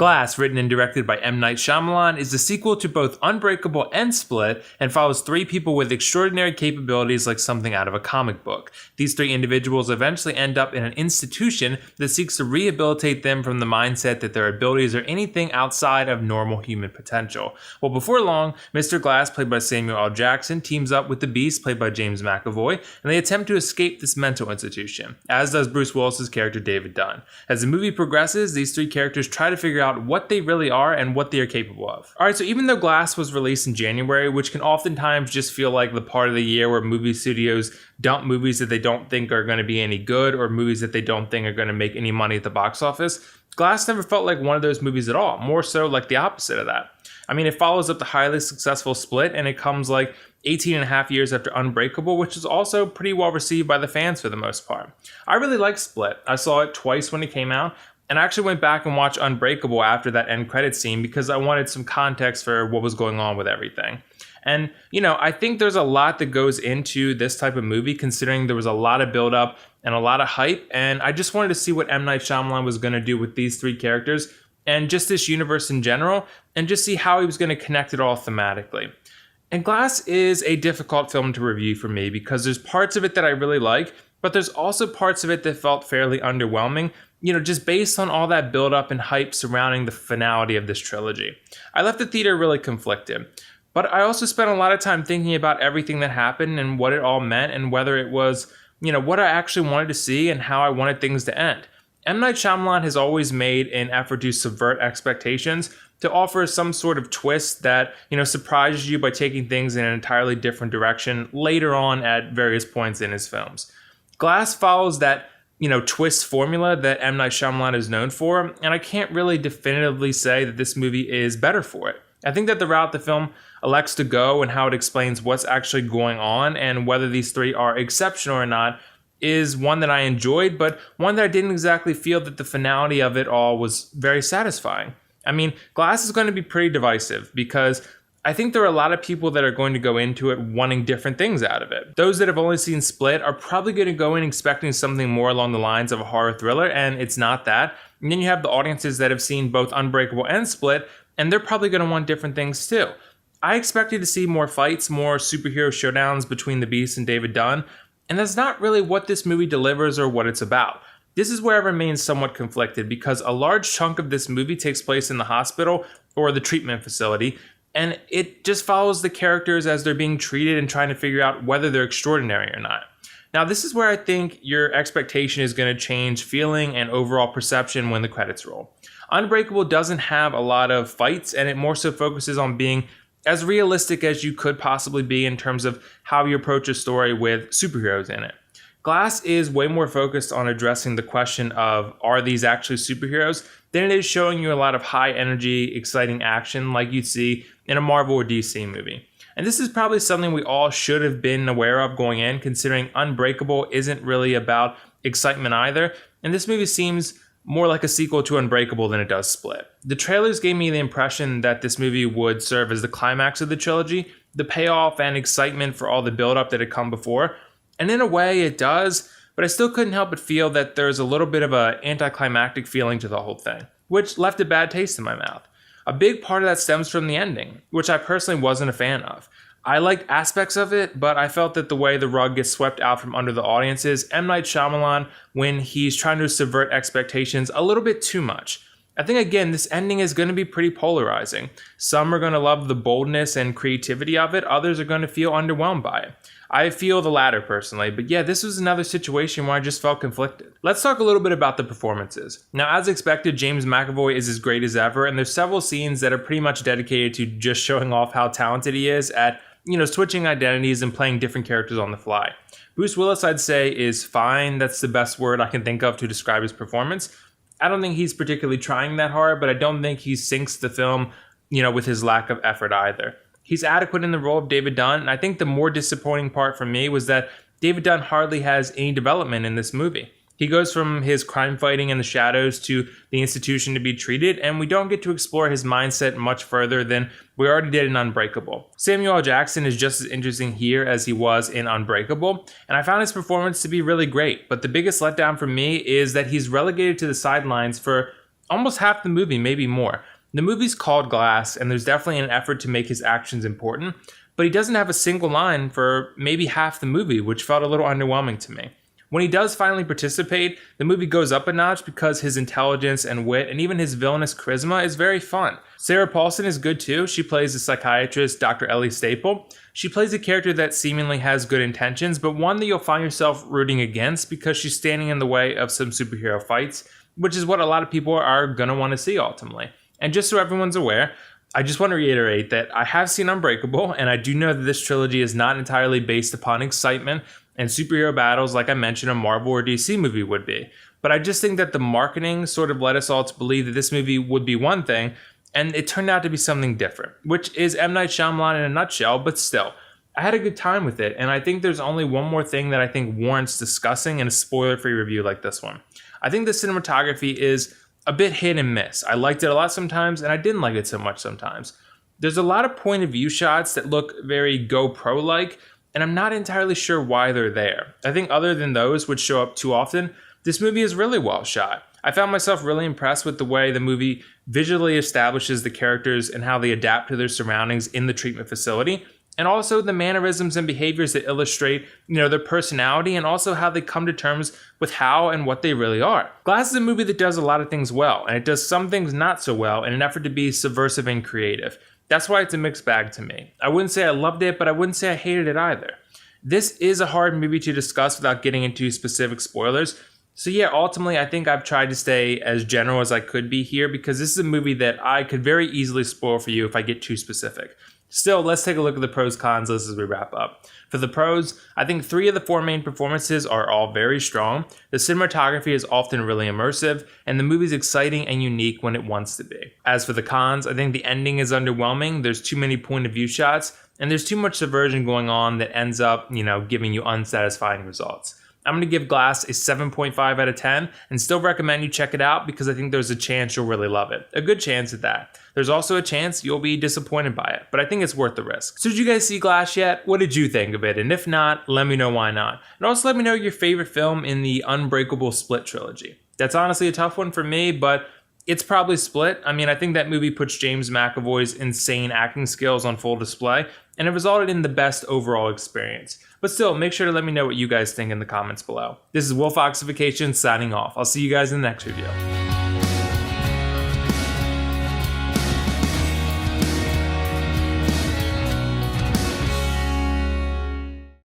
Glass, written and directed by M. Night Shyamalan, is the sequel to both Unbreakable and Split, and follows three people with extraordinary capabilities like something out of a comic book. These three individuals eventually end up in an institution that seeks to rehabilitate them from the mindset that their abilities are anything outside of normal human potential. Well, before long, Mr. Glass, played by Samuel L. Jackson, teams up with the Beast, played by James McAvoy, and they attempt to escape this mental institution, as does Bruce Willis's character David Dunn. As the movie progresses, these three characters try to figure out what they really are and what they are capable of. Alright, so even though Glass was released in January, which can oftentimes just feel like the part of the year where movie studios dump movies that they don't think are going to be any good, or movies that they don't think are going to make any money at the box office, Glass never felt like one of those movies at all, more so like the opposite of that. I mean, it follows up the highly successful Split, and it comes like 18 and a half years after Unbreakable, which is also pretty well received by the fans for the most part. I really like Split. I saw it twice when it came out, and I actually went back and watched Unbreakable after that end credit scene because I wanted some context for what was going on with everything. And, I think there's a lot that goes into this type of movie, considering there was a lot of build-up and a lot of hype, and I just wanted to see what M. Night Shyamalan was going to do with these three characters and just this universe in general, and just see how he was going to connect it all thematically. And Glass is a difficult film to review for me because there's parts of it that I really like, but there's also parts of it that felt fairly underwhelming, just based on all that build-up and hype surrounding the finality of this trilogy. I left the theater really conflicted, but I also spent a lot of time thinking about everything that happened and what it all meant, and whether it was, what I actually wanted to see and how I wanted things to end. M. Night Shyamalan has always made an effort to subvert expectations, to offer some sort of twist that, surprises you by taking things in an entirely different direction later on at various points in his films. Glass follows that, twist formula that M. Night Shyamalan is known for, and I can't really definitively say that this movie is better for it. I think that the route the film elects to go and how it explains what's actually going on and whether these three are exceptional or not is one that I enjoyed, but one that I didn't exactly feel that the finality of it all was very satisfying. I mean, Glass is going to be pretty divisive because I think there are a lot of people that are going to go into it wanting different things out of it. Those that have only seen Split are probably going to go in expecting something more along the lines of a horror thriller, and it's not that. And then you have the audiences that have seen both Unbreakable and Split, and they're probably going to want different things too. I expected to see more fights, more superhero showdowns between the Beast and David Dunn, and that's not really what this movie delivers or what it's about. This is where I remain somewhat conflicted because a large chunk of this movie takes place in the hospital or the treatment facility, and it just follows the characters as they're being treated and trying to figure out whether they're extraordinary or not. Now, this is where I think your expectation is going to change feeling and overall perception when the credits roll. Unbreakable doesn't have a lot of fights, and it more so focuses on being as realistic as you could possibly be in terms of how you approach a story with superheroes in it. Glass is way more focused on addressing the question of, are these actually superheroes, than it is showing you a lot of high energy, exciting action like you'd see in a Marvel or DC movie. And this is probably something we all should have been aware of going in, considering Unbreakable isn't really about excitement either, and this movie seems more like a sequel to Unbreakable than it does Split. The trailers gave me the impression that this movie would serve as the climax of the trilogy, the payoff and excitement for all the build-up that had come before, and in a way it does, but I still couldn't help but feel that there's a little bit of an anticlimactic feeling to the whole thing, which left a bad taste in my mouth. A big part of that stems from the ending, which I personally wasn't a fan of. I liked aspects of it, but I felt that the way the rug gets swept out from under the audiences, M. Night Shyamalan, when he's trying to subvert expectations a little bit too much. I think, again, this ending is going to be pretty polarizing. Some are going to love the boldness and creativity of it, others are going to feel underwhelmed by it. I feel the latter personally, but yeah, this was another situation where I just felt conflicted. Let's talk a little bit about the performances. Now, as expected, James McAvoy is as great as ever, and there's several scenes that are pretty much dedicated to just showing off how talented he is at, switching identities and playing different characters on the fly. Bruce Willis, I'd say, is fine. That's the best word I can think of to describe his performance. I don't think he's particularly trying that hard, but I don't think he sinks the film, with his lack of effort either. He's adequate in the role of David Dunn, and I think the more disappointing part for me was that David Dunn hardly has any development in this movie. He goes from his crime fighting in the shadows to the institution to be treated, and we don't get to explore his mindset much further than we already did in Unbreakable. Samuel L. Jackson is just as interesting here as he was in Unbreakable, and I found his performance to be really great, but the biggest letdown for me is that he's relegated to the sidelines for almost half the movie, maybe more. The movie's called Glass, and there's definitely an effort to make his actions important, but he doesn't have a single line for maybe half the movie, which felt a little underwhelming to me. When he does finally participate, the movie goes up a notch because his intelligence and wit and even his villainous charisma is very fun. Sarah Paulson is good too. She plays the psychiatrist Dr. Ellie Staple. She plays a character that seemingly has good intentions, but one that you'll find yourself rooting against because she's standing in the way of some superhero fights, which is what a lot of people are going to want to see ultimately. And just so everyone's aware, I just want to reiterate that I have seen Unbreakable, and I do know that this trilogy is not entirely based upon excitement and superhero battles like I mentioned a Marvel or DC movie would be. But I just think that the marketing sort of led us all to believe that this movie would be one thing, and it turned out to be something different, which is M. Night Shyamalan in a nutshell, but still. I had a good time with it, and I think there's only one more thing that I think warrants discussing in a spoiler-free review like this one. I think the cinematography is a bit hit and miss. I liked it a lot sometimes, and I didn't like it so much sometimes. There's a lot of point of view shots that look very GoPro-like, and I'm not entirely sure why they're there. I think other than those, which show up too often, this movie is really well shot. I found myself really impressed with the way the movie visually establishes the characters and how they adapt to their surroundings in the treatment facility, and also the mannerisms and behaviors that illustrate, their personality and also how they come to terms with how and what they really are. Glass is a movie that does a lot of things well, and it does some things not so well in an effort to be subversive and creative. That's why it's a mixed bag to me. I wouldn't say I loved it, but I wouldn't say I hated it either. This is a hard movie to discuss without getting into specific spoilers. So yeah, ultimately, I think I've tried to stay as general as I could be here because this is a movie that I could very easily spoil for you if I get too specific. Still, let's take a look at the pros cons list as we wrap up. For the pros, I think 3 of the 4 main performances are all very strong. The cinematography is often really immersive, and the movie's exciting and unique when it wants to be. As for the cons, I think the ending is underwhelming. There's too many point of view shots, and there's too much subversion going on that ends up, giving you unsatisfying results. I'm going to give Glass a 7.5 out of 10 and still recommend you check it out because I think there's a chance you'll really love it. A good chance at that. There's also a chance you'll be disappointed by it, but I think it's worth the risk. So did you guys see Glass yet? What did you think of it? And if not, let me know why not. And also let me know your favorite film in the Unbreakable Split trilogy. That's honestly a tough one for me, but it's probably Split. I think that movie puts James McAvoy's insane acting skills on full display, and it resulted in the best overall experience. But still, make sure to let me know what you guys think in the comments below. This is WillFoxification signing off. I'll see you guys in the next review.